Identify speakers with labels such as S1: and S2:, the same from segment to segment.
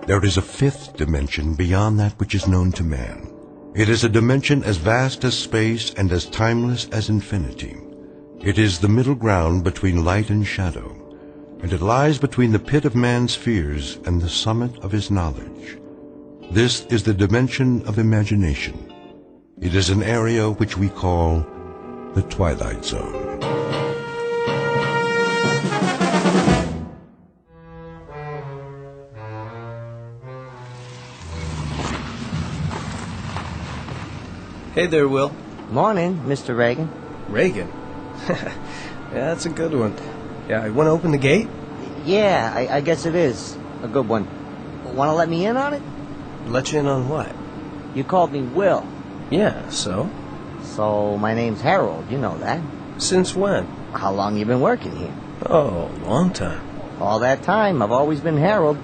S1: There is a fifth dimension beyond that which is known to man. It is a dimension as vast as space and as timeless as infinity. It is the middle ground between light and shadow, and it lies between the pit of man's fears and the summit of his knowledge. This is the dimension of imagination. It is an area which we call the Twilight Zone.
S2: Hey there, Will.
S3: Morning, Mr. Reagan.
S2: Reagan? Yeah, that's a good one. Yeah, I want to open the gate?
S3: Yeah, I guess it is. A good one. Want to let me in on it?
S2: Let you in on what?
S3: You called me Will.
S2: Yeah, so?
S3: So, my name's Harold, you know that.
S2: Since when?
S3: How long you been working here?
S2: Oh, long time.
S3: All that time, I've always been Harold.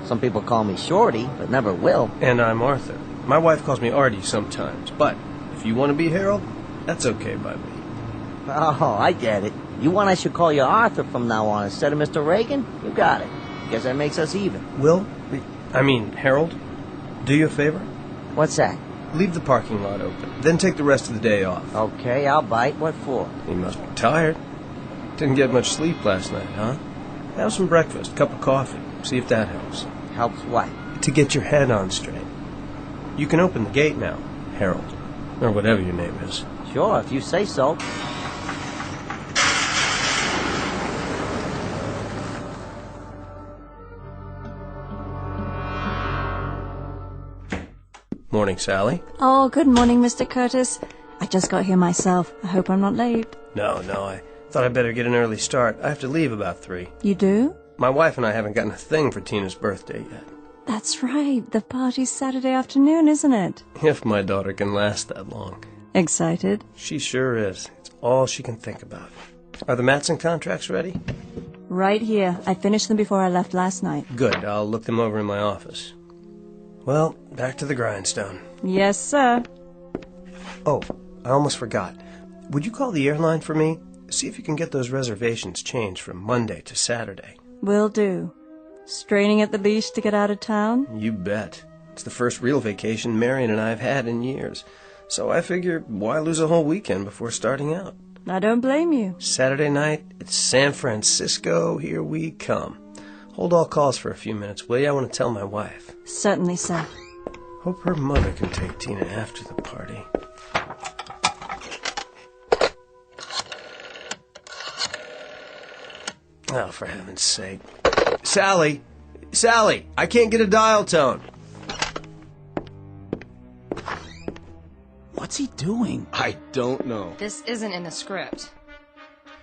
S3: Some people call me Shorty, but never Will.
S2: And I'm Arthur. My wife calls me Artie sometimes, but if you want to be Harold, that's okay by me.
S3: Oh, I get it. You want I should call you Arthur from now on instead of Mr. Reagan? You got it. Guess that makes us even.
S2: Will? Harold, do you a favor?
S3: What's that?
S2: Leave the parking lot open, then take the rest of the day off.
S3: Okay, I'll bite. What for?
S2: You must be tired. Didn't get much sleep last night, huh? Have some breakfast, cup of coffee. See if that helps.
S3: Helps what?
S2: To get your head on straight. You can open the gate now, Harold. Or whatever your name is.
S3: Sure, if you say so.
S2: Morning, Sally.
S4: Oh, good morning, Mr. Curtis. I just got here myself. I hope I'm not late.
S2: No, I thought I'd better get an early start. I have to leave about 3.
S4: You do?
S2: My wife and I haven't gotten a thing for Tina's birthday yet.
S4: That's right. The party's Saturday afternoon, isn't it?
S2: If my daughter can last that long.
S4: Excited?
S2: She sure is. It's all she can think about. Are the Matson contracts ready?
S4: Right here. I finished them before I left last night.
S2: Good. I'll look them over in my office. Well, back to the grindstone.
S4: Yes, sir.
S2: Oh, I almost forgot. Would you call the airline for me? See if you can get those reservations changed from Monday to Saturday.
S4: Will do. Straining at the leash to get out of town?
S2: You bet. It's the first real vacation Marion and I have had in years. So I figure, why lose a whole weekend before starting out?
S4: I don't blame you.
S2: Saturday night, it's San Francisco. Here we come. Hold all calls for a few minutes, will you? I want to tell my wife.
S4: Certainly, sir.
S2: Hope her mother can take Tina after the party. Oh, for heaven's sake. Sally! Sally! I can't get a dial tone!
S5: What's he doing?
S6: I don't know.
S7: This isn't in the script.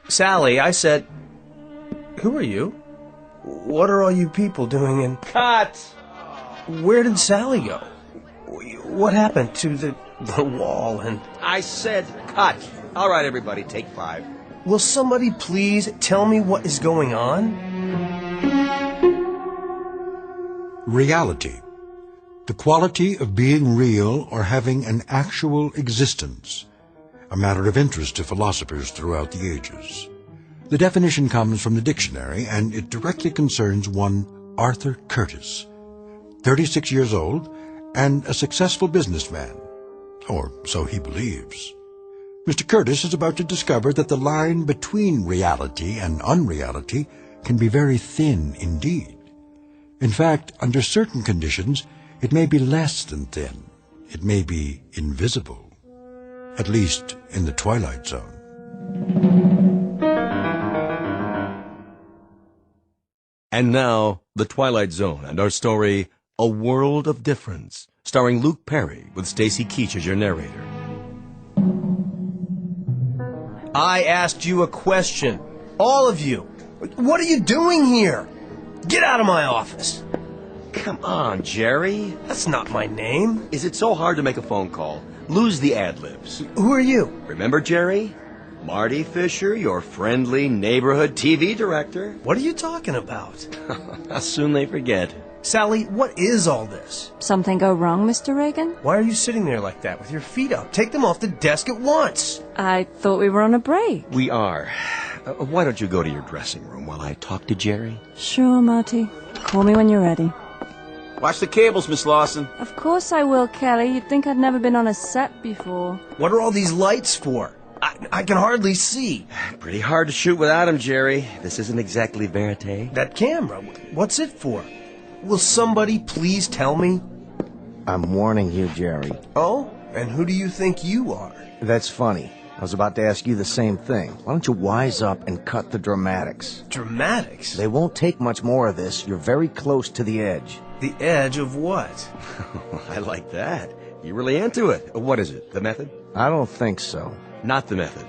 S2: Sally, I said... Who are you? What are all you people doing in...
S6: Cut!
S2: Where did Sally go? What happened to the wall and...
S6: I said cut. All right, everybody, take 5.
S2: Will somebody please tell me what is going on?
S1: Reality. The quality of being real or having an actual existence. A matter of interest to philosophers throughout the ages. The definition comes from the dictionary, and it directly concerns one Arthur Curtis, 36 years old, and a successful businessman. Or so he believes. Mr. Curtis is about to discover that the line between reality and unreality can be very thin indeed. In fact, under certain conditions, it may be less than thin. It may be invisible. At least in the Twilight Zone.
S8: And now, The Twilight Zone and our story, A World of Difference, starring Luke Perry with Stacy Keach as your narrator.
S2: I asked you a question. All of you. What are you doing here? Get out of my office.
S6: Come on, Jerry.
S2: That's not my name.
S6: Is it so hard to make a phone call? Lose the ad-libs.
S2: Who are you?
S6: Remember, Jerry? Marty Fisher, your friendly neighborhood TV director.
S2: What are you talking about?
S6: How soon they forget.
S2: Sally, what is all this?
S4: Something go wrong, Mr. Reagan?
S2: Why are you sitting there like that with your feet up? Take them off the desk at once.
S4: I thought we were on a break.
S6: We are. Why don't you go to your dressing room while I talk to Jerry?
S4: Sure, Marty. Call me when you're ready.
S5: Watch the cables, Miss Lawson.
S4: Of course I will, Kelly. You'd think I'd never been on a set before.
S2: What are all these lights for? I can hardly see.
S6: Pretty hard to shoot without him, Jerry. This isn't exactly verite.
S2: That camera, what's it for? Will somebody please tell me?
S3: I'm warning you, Jerry.
S2: Oh? And who do you think you are?
S3: That's funny. I was about to ask you the same thing. Why don't you wise up and cut the dramatics?
S2: Dramatics?
S3: They won't take much more of this. You're very close to the edge.
S2: The edge of what?
S6: I like that. You're really into it. What is it? The method?
S3: I don't think so.
S6: Not the method.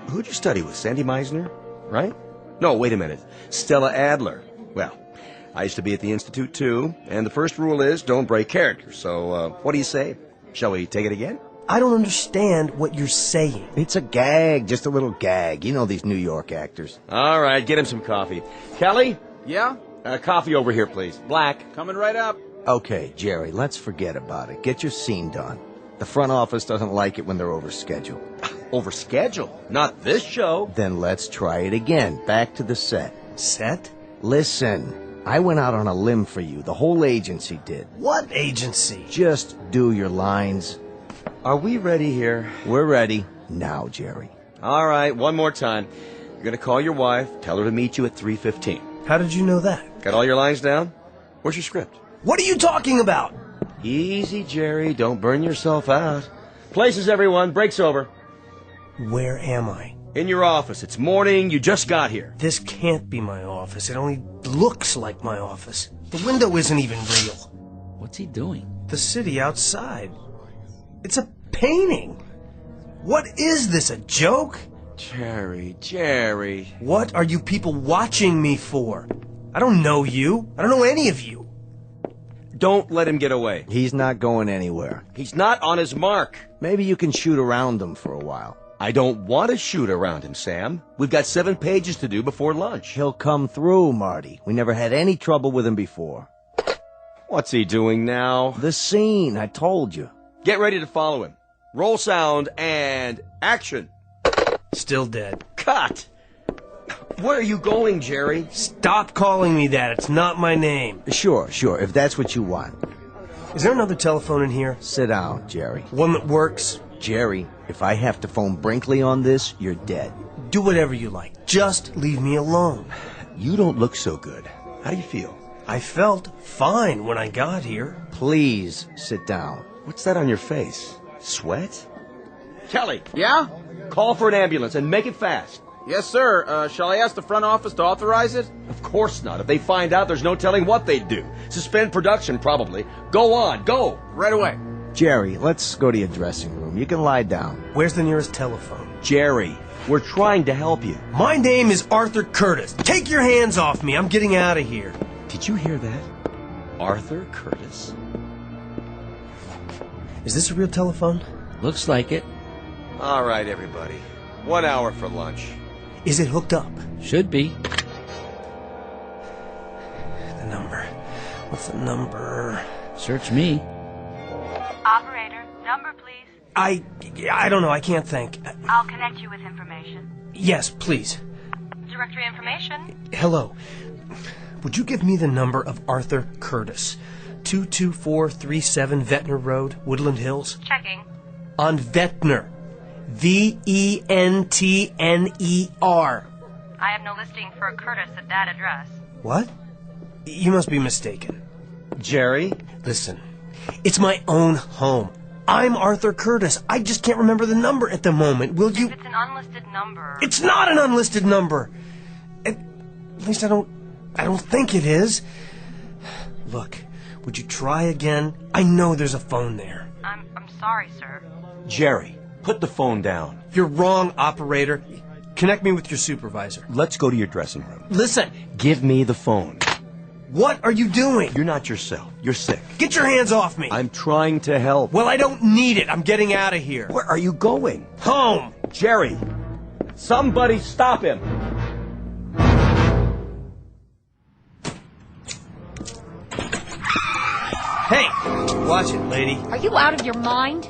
S6: Who'd you study with? Sandy Meisner? Right? No, wait a minute. Stella Adler. Well, I used to be at the Institute, too, and the first rule is don't break character. So, what do you say? Shall we take it again?
S2: I don't understand what you're saying.
S3: It's a gag, just a little gag. You know these New York actors.
S6: All right, get him some coffee. Kelly?
S5: Yeah?
S6: Coffee over here, please. Black.
S5: Coming right up.
S3: Okay, Jerry, let's forget about it. Get your scene done. The front office doesn't like it when they're over schedule.
S6: Over schedule? Not this show.
S3: Then let's try it again. Back to the set.
S2: Set?
S3: Listen, I went out on a limb for you. The whole agency did.
S2: What agency?
S3: Just do your lines.
S6: Are we ready here?
S3: We're ready. Now, Jerry.
S6: All right, one more time. You're going to call your wife, tell her to meet you at 3:15.
S2: How did you know that?
S6: Got all your lines down? Where's your script?
S2: What are you talking about?
S6: Easy, Jerry. Don't burn yourself out. Places, everyone. Break's over.
S2: Where am I?
S6: In your office. It's morning. You just got here.
S2: This can't be my office. It only looks like my office. The window isn't even real.
S7: What's he doing?
S2: The city outside. It's a painting. What is this, a joke?
S6: Jerry.
S2: What are you people watching me for? I don't know you. I don't know any of you.
S6: Don't let him get away.
S3: He's not going anywhere.
S6: He's not on his mark.
S3: Maybe you can shoot around him for a while.
S6: I don't want to shoot around him, Sam. We've got 7 pages to do before lunch.
S3: He'll come through, Marty. We never had any trouble with him before.
S6: What's he doing now?
S3: The scene, I told you.
S6: Get ready to follow him. Roll sound and action.
S2: Still dead.
S6: Cut! Where are you going, Jerry?
S2: Stop calling me that. It's not my name.
S3: Sure, if that's what you want.
S2: Is there another telephone in here?
S3: Sit down, Jerry.
S2: One that works?
S3: Jerry, if I have to phone Brinkley on this, you're dead.
S2: Do whatever you like. Just leave me alone.
S6: You don't look so good. How do you feel?
S2: I felt fine when I got here.
S3: Please, sit down.
S6: What's that on your face? Sweat? Kelly!
S5: Yeah?
S6: Call for an ambulance and make it fast.
S5: Yes, sir. Shall I ask the front office to authorize it?
S6: Of course not. If they find out, there's no telling what they'd do. Suspend production, probably. Go on, go!
S5: Right away.
S3: Jerry, let's go to your dressing room. You can lie down.
S2: Where's the nearest telephone?
S6: Jerry, we're trying to help you.
S2: My name is Arthur Curtis. Take your hands off me. I'm getting out of here.
S6: Did you hear that? Arthur Curtis?
S2: Is this a real telephone?
S7: Looks like it.
S6: All right, everybody. 1 hour for lunch.
S2: Is it hooked up?
S7: Should be.
S2: The number. What's the number?
S7: Search me.
S9: Operator, number please.
S2: I don't know. I can't think.
S9: I'll connect you with information.
S2: Yes, please.
S9: Directory information.
S2: Hello. Would you give me the number of Arthur Curtis? 22437 Ventnor Road, Woodland Hills.
S9: Checking.
S2: On Ventnor. Ventner.
S9: I have no listing for a Curtis at that address.
S2: What? You must be mistaken.
S6: Jerry?
S2: Listen, it's my own home. I'm Arthur Curtis. I just can't remember the number at the moment. Will you...
S9: If it's an unlisted number...
S2: It's not an unlisted number! At least I don't think it is. Look, would you try again? I know there's a phone there.
S9: I'm sorry, sir.
S6: Jerry, put the phone down.
S2: You're wrong, operator. Connect me with your supervisor.
S6: Let's go to your dressing room.
S2: Listen!
S6: Give me the phone.
S2: What are you doing?
S6: You're not yourself. You're sick.
S2: Get your hands off me!
S6: I'm trying to help.
S2: Well, I don't need it. I'm getting out of here.
S6: Where are you going?
S2: Home!
S6: Jerry! Somebody stop him!
S2: Hey! Watch it, lady.
S10: Are you out of your mind?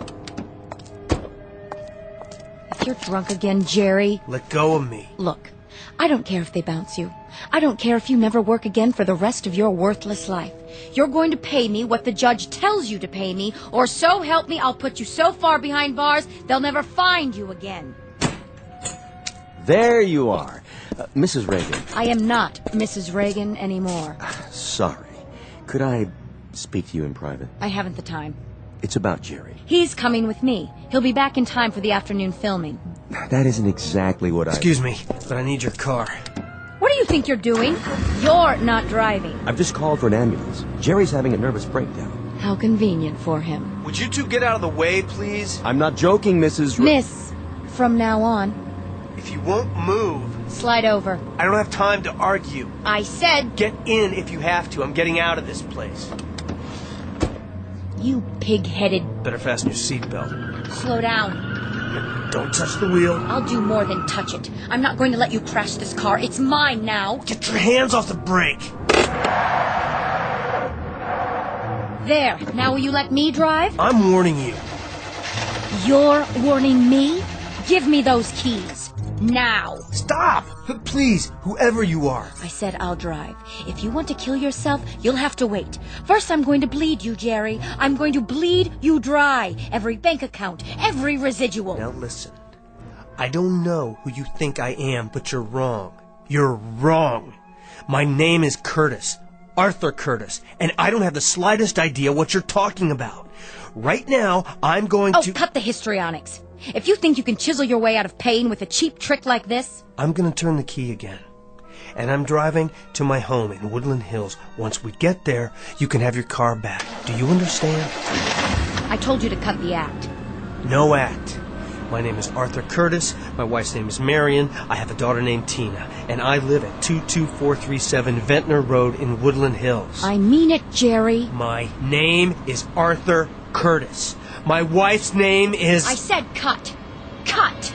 S10: You're drunk again, Jerry.
S2: Let go of me.
S10: Look, I don't care if they bounce you. I don't care if you never work again for the rest of your worthless life. You're going to pay me what the judge tells you to pay me, or so help me, I'll put you so far behind bars, they'll never find you again.
S6: There you are. Mrs. Reagan.
S10: I am not Mrs. Reagan anymore.
S6: Sorry. Could I speak to you in private?
S10: I haven't the time.
S6: It's about Jerry.
S10: He's coming with me. He'll be back in time for the afternoon filming.
S6: That isn't exactly what
S2: Excuse me, but I need your car.
S10: What do you think you're doing? You're not driving.
S6: I've just called for an ambulance. Jerry's having a nervous breakdown.
S10: How convenient for him.
S2: Would you two get out of the way, please?
S6: I'm not joking, Mrs.
S10: Miss, from now on,
S2: If you won't move,
S10: slide over.
S2: I don't have time to argue.
S10: I said,
S2: Get in if you have to. I'm getting out of this place.
S10: you pig-headed,
S2: Better fasten your seatbelt.
S10: slow down.
S2: Don't touch the wheel.
S10: I'll do more than touch it. I'm not going to let you crash this car. It's mine now.
S2: Get your hands off the brake.
S10: There. Now will you let me drive?
S2: I'm warning you.
S10: You're warning me? Give me those keys. Now.
S2: Stop! Please, whoever you are.
S10: I said I'll drive. If you want to kill yourself, you'll have to wait. First, I'm going to bleed you, Jerry. I'm going to bleed you dry. Every bank account, every residual.
S2: Now listen. I don't know who you think I am, but you're wrong. You're wrong. My name is Curtis. Arthur Curtis. And I don't have the slightest idea what you're talking about. Right now, I'm going to...
S10: Oh, cut the histrionics. If you think you can chisel your way out of pain with a cheap trick like this...
S2: I'm going to turn the key again. And I'm driving to my home in Woodland Hills. Once we get there, you can have your car back. Do you understand?
S10: I told you to cut the act.
S2: No act. My name is Arthur Curtis. My wife's name is Marion. I have a daughter named Tina. And I live at 22437 Ventnor Road in Woodland Hills.
S10: I mean it, Jerry.
S2: My name is Arthur Curtis. My wife's name is...
S10: I said cut. Cut!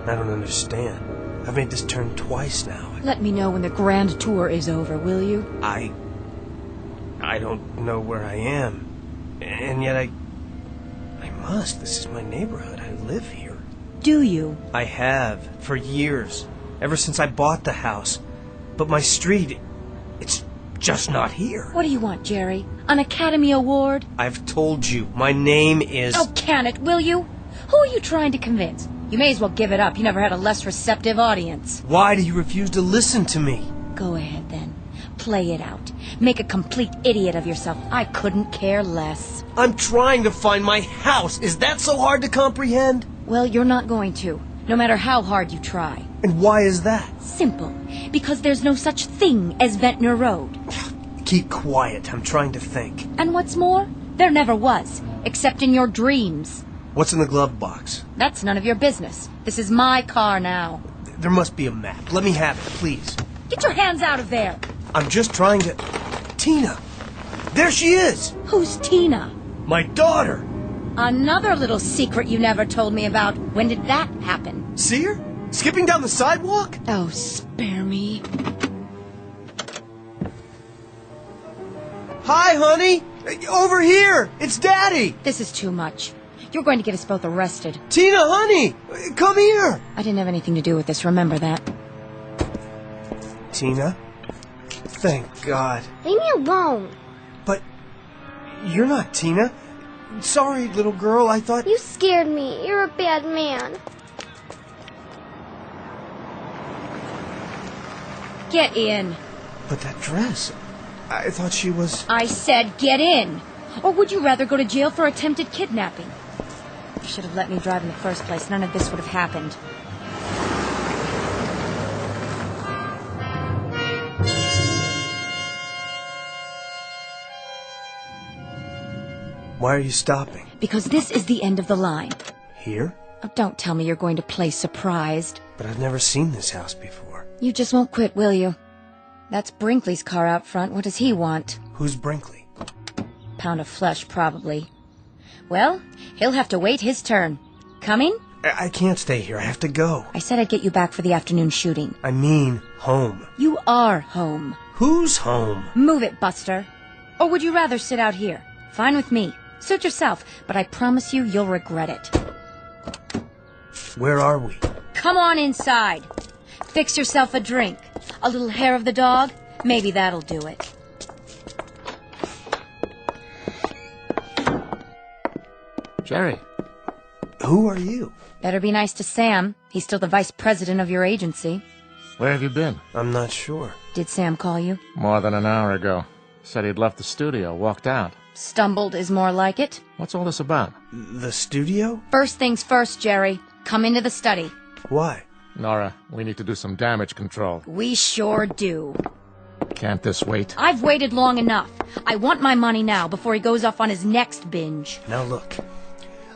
S2: I don't understand. I've made this turn twice now.
S10: Let me know when the grand tour is over, will you?
S2: I don't know where I am. And yet I must. This is my neighborhood. I live here.
S10: Do you?
S2: I have, for years. Ever since I bought the house. But my street, it's just not here.
S10: What do you want, Jerry? An Academy Award?
S2: I've told you, my name is...
S10: Oh, can it, will you? Who are you trying to convince? You may as well give it up. You never had a less receptive audience.
S2: Why do you refuse to listen to me?
S10: Go ahead, then. Play it out. Make a complete idiot of yourself. I couldn't care less.
S2: I'm trying to find my house. Is that so hard to comprehend?
S10: Well, you're not going to, no matter how hard you try.
S2: And why is that?
S10: Simple. Because there's no such thing as Ventnor Road.
S2: Keep quiet. I'm trying to think.
S10: And what's more, there never was, except in your dreams.
S2: What's in the glove box?
S10: That's none of your business. This is my car now.
S2: There must be a map. Let me have it, please.
S10: Get your hands out of there.
S2: I'm just trying to... Tina! There she is!
S10: Who's Tina?
S2: My daughter!
S10: Another little secret you never told me about. When did that happen?
S2: See her? Skipping down the sidewalk?
S10: Oh, spare me.
S2: Hi, honey! Over here! It's Daddy!
S10: This is too much. You're going to get us both arrested.
S2: Tina, honey! Come here!
S10: I didn't have anything to do with this, remember that.
S2: Tina? Thank God.
S11: Leave me alone.
S2: But you're not Tina. Sorry, little girl, I thought...
S11: You scared me. You're a bad man.
S10: Get in.
S2: But that dress... I thought she was...
S10: I said get in. Or would you rather go to jail for attempted kidnapping? You should have let me drive in the first place. None of this would have happened.
S2: Why are you stopping?
S10: Because this is the end of the line.
S2: Here?
S10: Oh, don't tell me you're going to play surprised.
S2: But I've never seen this house before.
S10: You just won't quit, will you? That's Brinkley's car out front. What does he want?
S2: Who's Brinkley?
S10: Pound of flesh, probably. Well, he'll have to wait his turn. Coming?
S2: I can't stay here. I have to go.
S10: I said I'd get you back for the afternoon shooting.
S2: I mean, home.
S10: You are home.
S2: Who's home?
S10: Move it, Buster. Or would you rather sit out here? Fine with me. Suit yourself, but I promise you you'll regret it.
S2: Where are we?
S10: Come on inside. Fix yourself a drink. A little hair of the dog? Maybe that'll do it.
S12: Jerry.
S2: Who are you?
S10: Better be nice to Sam. He's still the vice president of your agency.
S12: Where have you been?
S2: I'm not sure.
S10: Did Sam call you?
S12: More than an hour ago. Said he'd left the studio, walked out.
S10: Stumbled is more like it.
S12: What's all this about?
S2: The studio?
S10: First things first, Jerry. Come into the study.
S2: Why?
S12: Nora, we need to do some damage control.
S10: We sure do.
S12: Can't this wait?
S10: I've waited long enough. I want my money now before he goes off on his next binge.
S2: Now look,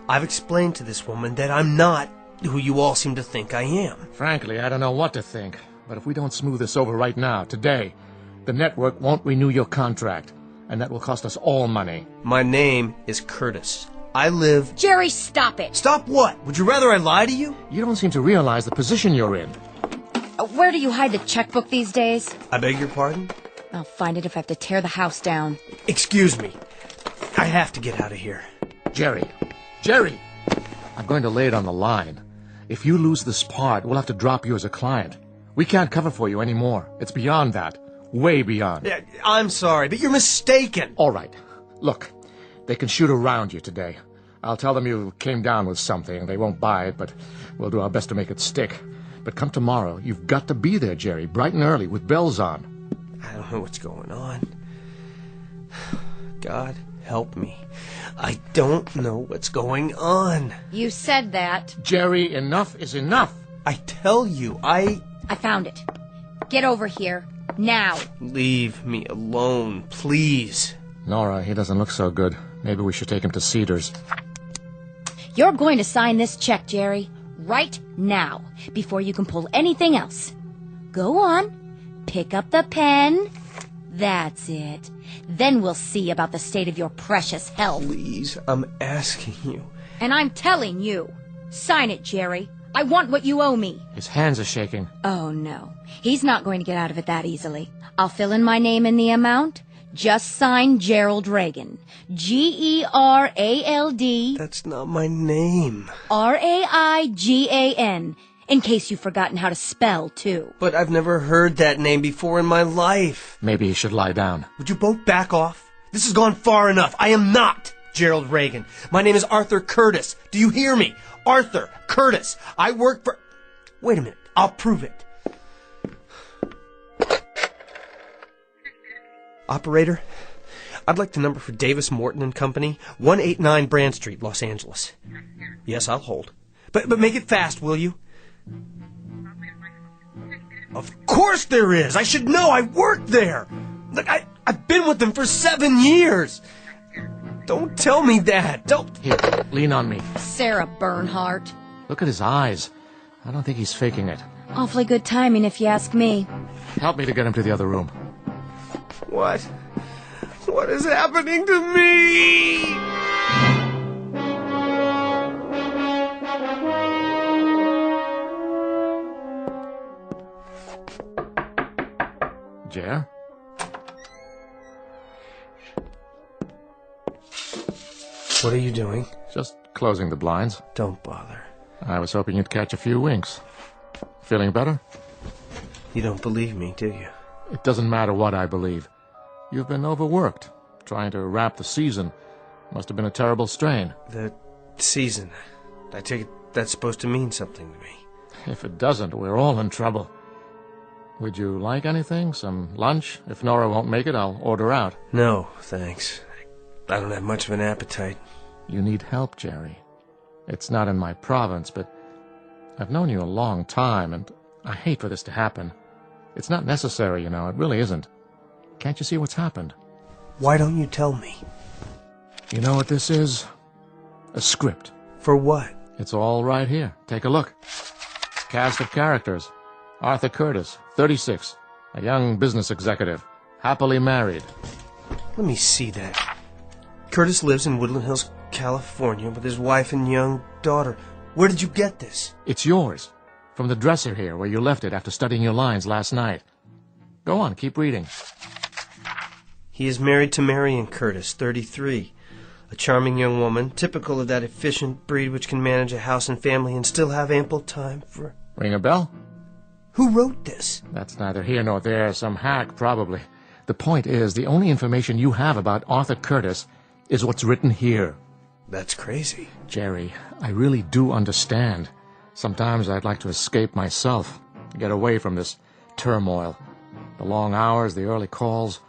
S2: I've explained to this woman that I'm not who you all seem to think I am.
S12: Frankly, I don't know what to think. But if we don't smooth this over right now, today, the network won't renew your contract. And that will cost us all money.
S2: My name is Curtis. I live...
S10: Jerry, stop it!
S2: Stop what? Would you rather I lie to you?
S12: You don't seem to realize the position you're in.
S10: Where do you hide the checkbook these days?
S2: I beg your pardon?
S10: I'll find it if I have to tear the house down.
S2: Excuse me. I have to get out of here.
S12: Jerry! Jerry! I'm going to lay it on the line. If you lose this part, we'll have to drop you as a client. We can't cover for you anymore. It's beyond that. Way beyond.
S2: I'm sorry, but you're mistaken.
S12: All right. Look, they can shoot around you today. I'll tell them you came down with something. They won't buy it, but we'll do our best to make it stick. But come tomorrow, you've got to be there, Jerry, bright and early, with bells on.
S2: I don't know what's going on. God, help me. I don't know what's going on.
S10: You said that.
S12: Jerry, enough is enough.
S2: I tell you, I
S10: found it. Get over here. Now.
S2: Leave me alone, please.
S12: Nora, he doesn't look so good. Maybe we should take him to Cedars.
S10: You're going to sign this check, Jerry, right now, before you can pull anything else. Go on. Pick up the pen. That's it. Then we'll see about the state of your precious health.
S2: Please, I'm asking you.
S10: And I'm telling you. Sign it, Jerry. I want what you owe me.
S12: His hands are shaking.
S10: Oh, no. He's not going to get out of it that easily. I'll fill in my name in the amount. Just sign Gerald Reagan. Gerald.
S2: That's not my name.
S10: Raigan. In case you've forgotten how to spell, too.
S2: But I've never heard that name before in my life.
S12: Maybe he should lie down.
S2: Would you both back off? This has gone far enough. I am not Gerald Reagan. My name is Arthur Curtis. Do you hear me? Arthur Curtis. I work for... Wait a minute. I'll prove it. Operator, I'd like the number for Davis Morton and Company, 189 Brand Street, Los Angeles. Yes, I'll hold. But make it fast, will you? Of course there is. I should know. I worked there. Look, I've been with them for 7 years. Don't tell me that. Don't.
S12: Here, lean on me.
S10: Sarah Bernhardt.
S12: Look at his eyes. I don't think he's faking it.
S10: Awfully good timing, if you ask me.
S12: Help me to get him to the other room.
S2: What? What is happening to me?
S12: Jer?
S2: What are you doing?
S12: Just closing the blinds.
S2: Don't bother.
S12: I was hoping you'd catch a few winks. Feeling better?
S2: You don't believe me, do you?
S12: It doesn't matter what I believe. You've been overworked, trying to wrap the season. Must have been a terrible strain.
S2: The season. I take it that's supposed to mean something to me.
S12: If it doesn't, we're all in trouble. Would you like anything? Some lunch? If Nora won't make it, I'll order out.
S2: No, thanks. I don't have much of an appetite.
S12: You need help, Jerry. It's not in my province, but I've known you a long time, and I hate for this to happen. It's not necessary, you know. It really isn't. Can't you see what's happened?
S2: Why don't you tell me?
S12: You know what this is? A script.
S2: For what?
S12: It's all right here. Take a look. Cast of characters. Arthur Curtis, 36. A young business executive. Happily married.
S2: Let me see that. Curtis lives in Woodland Hills, California, with his wife and young daughter. Where did you get this?
S12: It's yours. From the dresser here, where you left it after studying your lines last night. Go on, keep reading.
S2: He is married to Marion Curtis, 33. A charming young woman, typical of that efficient breed which can manage a house and family and still have ample time for...
S12: Ring a bell?
S2: Who wrote this?
S12: That's neither here nor there. Some hack, probably. The point is, the only information you have about Arthur Curtis is what's written here.
S2: That's crazy.
S12: Jerry, I really do understand. Sometimes I'd like to escape myself, get away from this turmoil. The long hours, the early calls,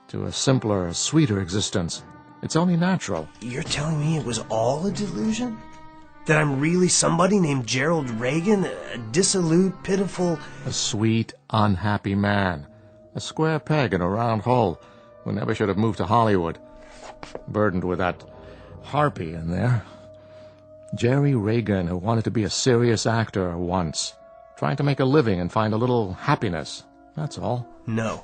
S12: to a simpler, sweeter existence. It's only natural.
S2: You're telling me it was all a delusion? That I'm really somebody named Gerald Reagan, a dissolute, pitiful...
S12: A sweet, unhappy man. A square peg in a round hole who never should have moved to Hollywood. Burdened with that harpy in there. Jerry Reagan, who wanted to be a serious actor once. Trying to make a living and find a little happiness. That's all.
S2: No.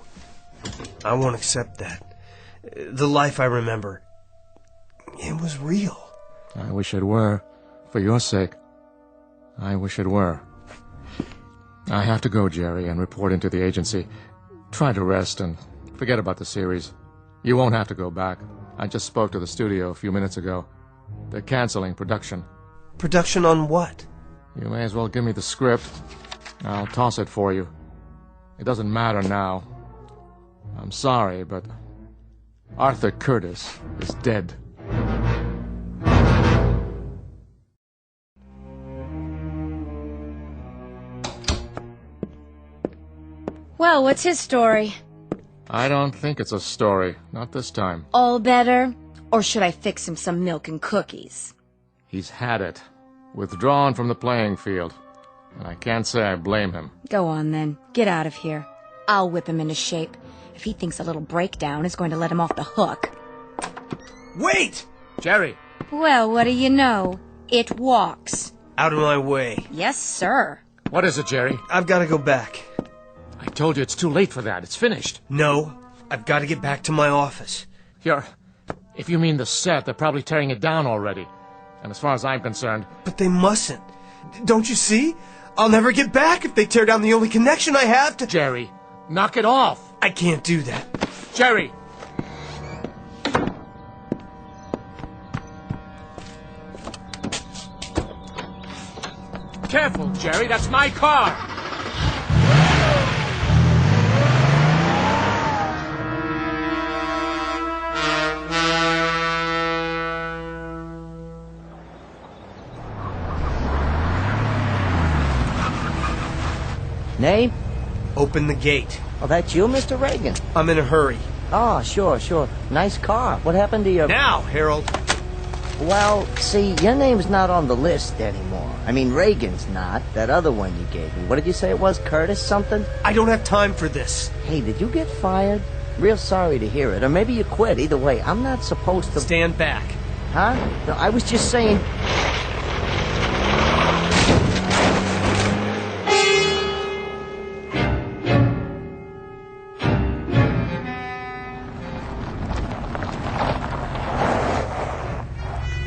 S2: I won't accept that. The life I remember, it was real.
S12: I wish it were. For your sake. I wish it were. I have to go, Jerry, and report into the agency. Try to rest and forget about the series. You won't have to go back. I just spoke to the studio a few minutes ago. They're canceling production.
S2: Production on what?
S12: You may as well give me the script. I'll toss it for you. It doesn't matter now. I'm sorry, but Arthur Curtis is dead.
S10: Well, what's his story?
S12: I don't think it's a story. Not this time.
S10: All better? Or should I fix him some milk and cookies?
S12: He's had it. Withdrawn from the playing field. And I can't say I blame him.
S10: Go on, then. Get out of here. I'll whip him into shape. If he thinks a little breakdown is going to let him off the hook.
S2: Wait!
S12: Jerry!
S10: Well, what do you know? It walks.
S2: Out of my way.
S10: Yes, sir.
S12: What is it, Jerry?
S2: I've got to go back.
S12: I told you it's too late for that. It's finished.
S2: No, I've got to get back to my office.
S12: If you mean the set, they're probably tearing it down already. And as far as I'm concerned...
S2: But they mustn't. Don't you see? I'll never get back if they tear down the only connection I have to...
S12: Jerry, knock it off.
S2: I can't do that.
S12: Jerry! Careful, Jerry, that's my car!
S3: Name?
S2: Open the gate.
S3: Oh, that's you, Mr. Reagan?
S2: I'm in a hurry.
S3: Oh, sure. Nice car. What happened to your...
S2: Now, Harold.
S3: Well, see, your name's not on the list anymore. I mean, Reagan's not. That other one you gave me. What did you say it was? Curtis something?
S2: I don't have time for this.
S3: Hey, did you get fired? Real sorry to hear it. Or maybe you quit. Either way, I'm not supposed to...
S2: Stand back.
S3: Huh? No, I was just saying...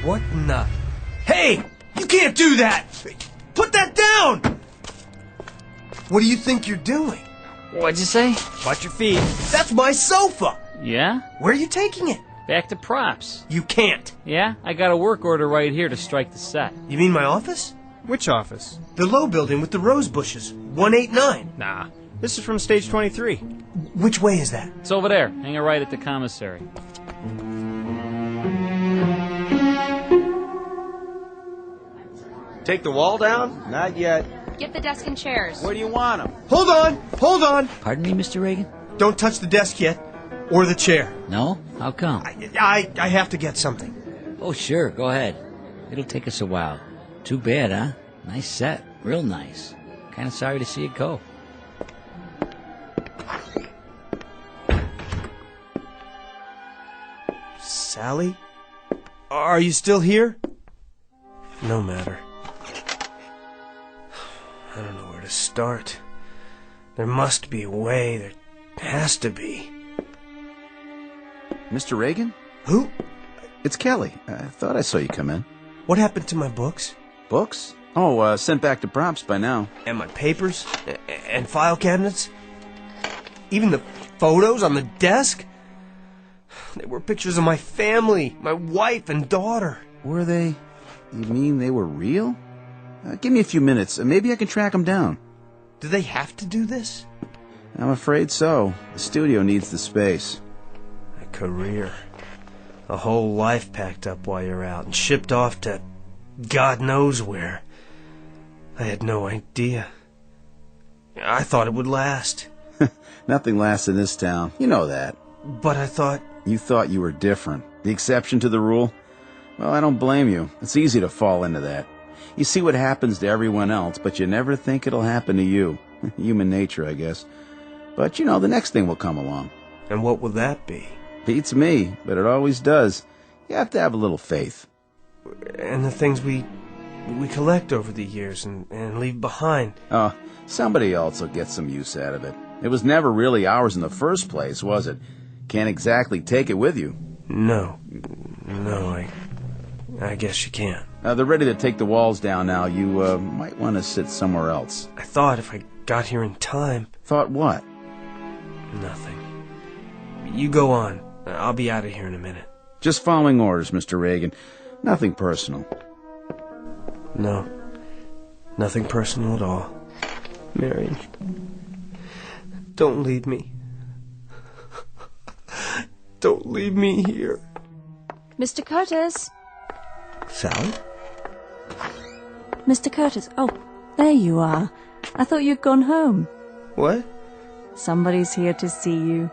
S2: What in the... Hey! You can't do that! Put that down! What do you think you're doing?
S13: What'd you say?
S2: Watch your feet. That's my sofa!
S13: Yeah?
S2: Where are you taking it?
S13: Back to props.
S2: You can't.
S13: Yeah? I got a work order right here to strike the set.
S2: You mean my office?
S14: Which office?
S2: The low building with the rose bushes. 189.
S14: Nah. This is from stage 23.
S2: Which way is that?
S13: It's over there. Hang it right at the commissary.
S5: Take the wall down?
S6: Not yet.
S9: Get the desk and chairs.
S5: Where do you want them?
S2: Hold on!
S7: Pardon me, Mr. Reagan?
S2: Don't touch the desk yet. Or the chair.
S7: No? How come?
S2: I have to get something.
S7: Oh, sure. Go ahead. It'll take us a while. Too bad, huh? Nice set. Real nice. Kind of sorry to see it go.
S2: Sally? Are you still here? No matter. I don't know where to start. There must be a way. There has to be.
S5: Mr. Reagan?
S2: Who?
S5: It's Kelly. I thought I saw you come in.
S2: What happened to my books?
S5: Books? Oh, sent back to props by now.
S2: And my papers? And file cabinets? Even the photos on the desk? They were pictures of my family, my wife and daughter.
S5: Were they? You mean they were real? Give me a few minutes. Maybe I can track them down.
S2: Do they have to do this?
S5: I'm afraid so. The studio needs the space.
S2: A career. A whole life packed up while you're out and shipped off to God knows where. I had no idea. I thought it would last.
S5: Nothing lasts in this town. You know that.
S2: But I thought...
S5: You thought you were different. The exception to the rule? Well, I don't blame you. It's easy to fall into that. You see what happens to everyone else, but you never think it'll happen to you. Human nature, I guess. But, you know, the next thing will come along.
S2: And what will that be?
S5: Beats me, but it always does. You have to have a little faith.
S2: And the things we collect over the years and leave behind.
S5: Oh, somebody else will get some use out of it. It was never really ours in the first place, was it? Can't exactly take it with you.
S2: No, I guess you can't.
S5: They're ready to take the walls down now. You might want to sit somewhere else.
S2: I thought if I got here in time...
S5: Thought what?
S2: Nothing. You go on. I'll be out of here in a minute.
S5: Just following orders, Mr. Reagan. Nothing personal.
S2: No. Nothing personal at all. Marion, don't leave me. Don't leave me here.
S4: Mr. Curtis?
S2: Sally?
S4: Mr. Curtis, oh, there you are. I thought you'd gone home.
S2: What?
S4: Somebody's here to see you.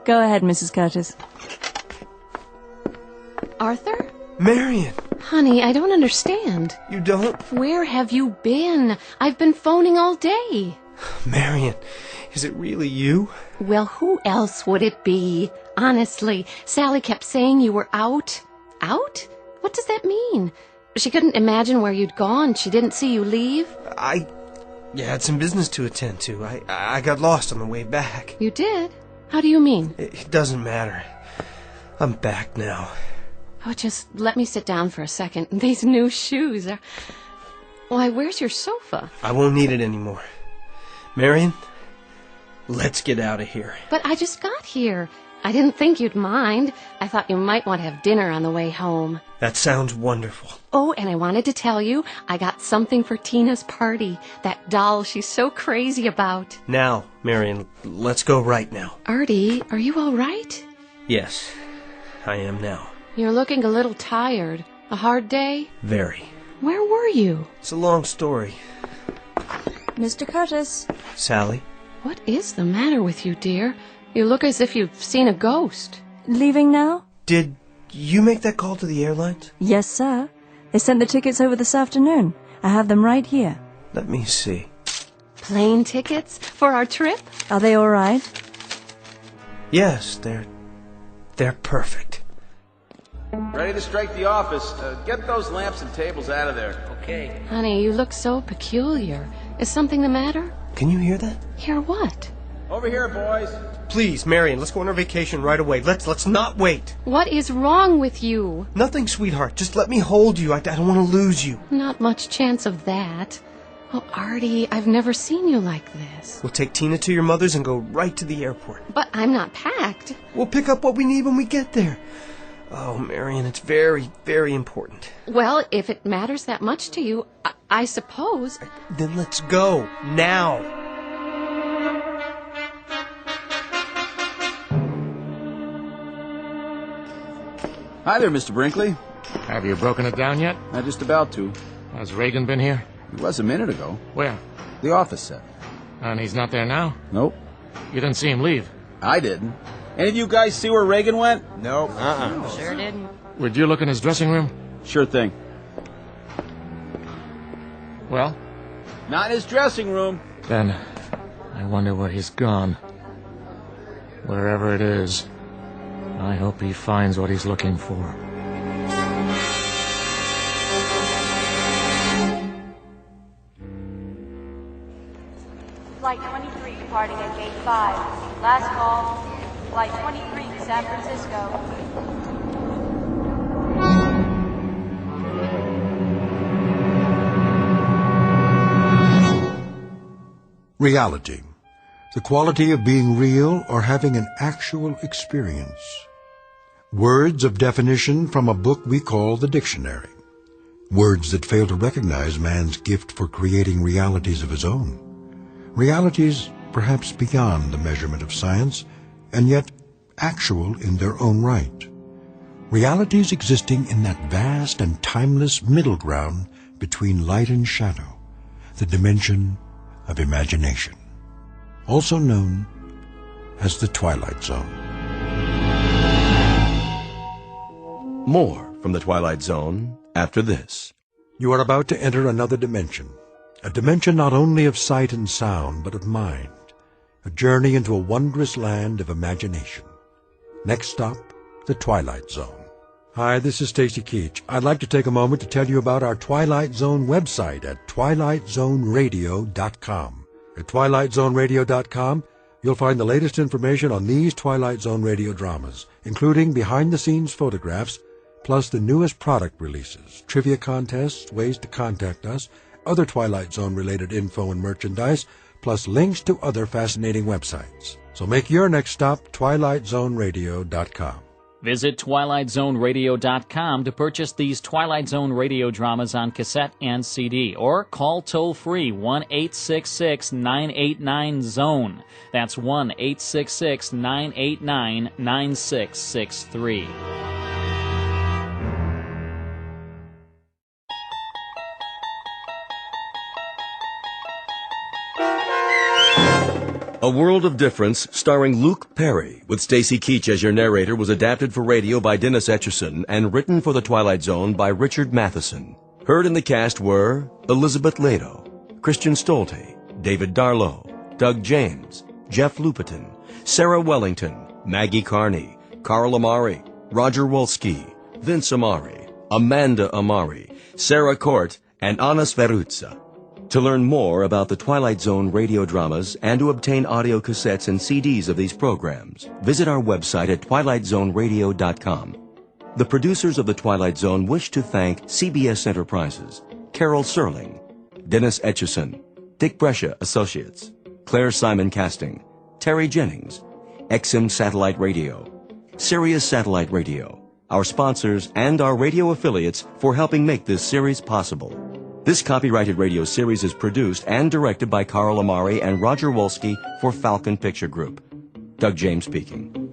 S4: Go ahead, Mrs. Curtis.
S15: Arthur?
S2: Marion!
S15: Honey, I don't understand.
S2: You don't?
S15: Where have you been? I've been phoning all day.
S2: Marion, is it really you?
S15: Well, who else would it be? Honestly, Sally kept saying you were out. Out? What does that mean? She couldn't imagine where you'd gone. She didn't see you leave.
S2: I had some business to attend to. I got lost on the way back.
S15: You did? How do you mean?
S2: It doesn't matter. I'm back now.
S15: Oh, just let me sit down for a second. These new shoes are... Why, where's your sofa?
S2: I won't need it anymore. Marion, let's get out of here.
S15: But I just got here. I didn't think you'd mind. I thought you might want to have dinner on the way home.
S2: That sounds wonderful.
S15: Oh, and I wanted to tell you, I got something for Tina's party. That doll she's so crazy about.
S2: Now, Marion, let's go right now.
S15: Artie, are you all right?
S2: Yes, I am now.
S15: You're looking a little tired. A hard day?
S2: Very.
S15: Where were you?
S2: It's a long story.
S4: Mr. Curtis.
S2: Sally?
S15: What is the matter with you, dear? You look as if you've seen a ghost.
S4: Leaving now?
S2: Did you make that call to the airlines?
S4: Yes, sir. They sent the tickets over this afternoon. I have them right here.
S2: Let me see.
S15: Plane tickets for our trip?
S4: Are they all right?
S2: Yes, they're perfect.
S5: Ready to strike the office. Get those lamps and tables out of there.
S7: Okay.
S15: Honey, you look so peculiar. Is something the matter?
S2: Can you hear that?
S15: Hear what?
S5: Over here, boys.
S2: Please, Marion, let's go on our vacation right away. Let's not wait.
S15: What is wrong with you?
S2: Nothing, sweetheart. Just let me hold you. I don't want to lose you.
S15: Not much chance of that. Oh, Artie, I've never seen you like this.
S2: We'll take Tina to your mother's and go right to the airport.
S15: But I'm not packed.
S2: We'll pick up what we need when we get there. Oh, Marion, it's very, very important.
S15: Well, if it matters that much to you, I suppose.
S2: Then let's go, now.
S5: Hi there, Mr. Brinkley.
S12: Have you broken it down yet?
S5: Not just about to.
S12: Has Reagan been here?
S5: He was a minute ago.
S12: Where?
S5: The office set.
S12: And he's not there now?
S5: Nope.
S12: You didn't see him leave?
S5: I didn't. Any of you guys see where Reagan went?
S6: Nope.
S15: Sure didn't.
S12: Would you look in his dressing room?
S5: Sure thing.
S12: Well?
S5: Not in his dressing room.
S12: Then I wonder where he's gone. Wherever it is, I hope he finds what he's looking for.
S9: Flight 23 departing at gate 5. Last call. Flight 23 to San Francisco.
S1: Reality. The quality of being real or having an actual experience. Words of definition from a book we call the dictionary. Words that fail to recognize man's gift for creating realities of his own. Realities perhaps beyond the measurement of science, and yet actual in their own right. Realities existing in that vast and timeless middle ground between light and shadow, the dimension of imagination, also known as the Twilight Zone.
S8: More from the Twilight Zone after this.
S1: You are about to enter another dimension, a dimension not only of sight and sound, but of mind, a journey into a wondrous land of imagination. Next stop, the Twilight Zone. Hi, this is Stacy Keach. I'd like to take a moment to tell you about our Twilight Zone website at twilightzoneradio.com. At twilightzoneradio.com, you'll find the latest information on these Twilight Zone radio dramas, including behind-the-scenes photographs, plus the newest product releases, trivia contests, ways to contact us, other Twilight Zone-related info and merchandise, plus links to other fascinating websites. So make your next stop twilightzoneradio.com.
S13: Visit twilightzoneradio.com to purchase these Twilight Zone radio dramas on cassette and CD, or call toll-free 1-866-989-ZONE. That's 1-866-989-9663.
S8: A World of Difference, starring Luke Perry, with Stacy Keach as your narrator, was adapted for radio by Dennis Etchison and written for The Twilight Zone by Richard Matheson. Heard in the cast were Elizabeth Lado, Christian Stolte, David Darlow, Doug James, Jeff Lupetin, Sarah Wellington, Maggie Carney, Carl Amari, Roger Wolski, Vince Amari, Amanda Amari, Sarah Court, and Anna Sveruzza. To learn more about the Twilight Zone radio dramas and to obtain audio cassettes and CDs of these programs, visit our website at twilightzoneradio.com. The producers of The Twilight Zone wish to thank CBS Enterprises, Carol Serling, Dennis Etchison, Dick Brescia Associates, Claire Simon Casting, Terry Jennings, XM Satellite Radio, Sirius Satellite Radio, our sponsors, and our radio affiliates for helping make this series possible. This copyrighted radio series is produced and directed by Carl Amari and Roger Wolski for Falcon Picture Group. Doug James speaking.